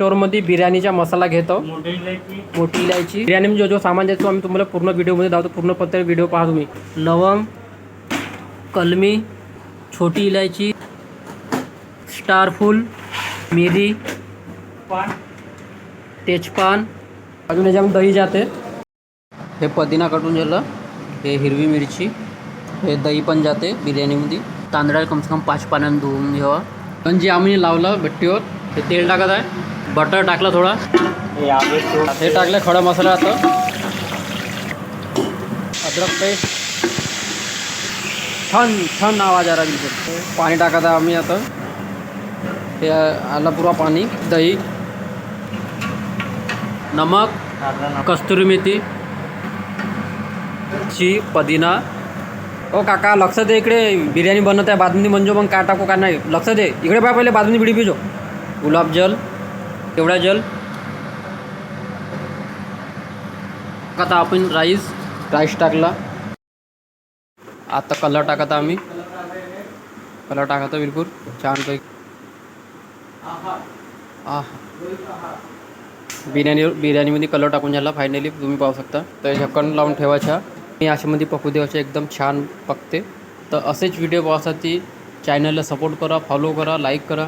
स्टोअरमध्ये बिर्याणीचा मसाला घेतो. मोठी इलायची बिर्याणी जो सामान देतो आम्ही तुम्हाला पूर्ण व्हिडिओमध्ये दाखवतो. पूर्ण पत्र व्हिडिओ पहा तुम्ही. लवंग, कलमी, छोटी इलायची, स्टारफूल, मिरी, तेजपान, अजून याच्यामध्ये दही जाते. हे पुदिना कटून झालं. हे हिरवी मिरची, हे दही पण जाते बिर्याणीमध्ये. तांदळा कम से कम 5 पाण्यानं धुवून घ्यावा. पण जे आम्ही लावलं भट्टीवर ते तेल टाकत आहे. बटर टाकलं थोडा. हे टाकलं खडा मसाला. आता अद्रक पेस्ट. छान छान आवाज आ रहा बिलकुल. पाणी टाकत आहे आम्ही आता. हे आलं पुरा पाणी. दही, नमक, कस्तुरी मेथी, पुदिना. ओ काका लक्ष दे, इकडे बिर्याणी बनत आहे. बाजूनी म्हणजे मग काय टाकू का नाही लक्ष दे. इकडे पाय पहिले बाजूनी बिडी पिजो. गुलाबजल, तेवढा जल. आता आपण राईस टाकला. आता कलर टाकत आम्ही. कलर टाकत बिलकुल छानपैकी. बिर्याणीमध्ये कलर टाकून झाला फायनली तुम्ही पाहू शकता. तर झाकण लावून ठेवायचा. मी अशामध्ये पकू द्यायचे एकदम छान पकते. तर असेच व्हिडिओ पाहण्यासाठी चॅनलला सपोर्ट करा, फॉलो करा, लाईक करा.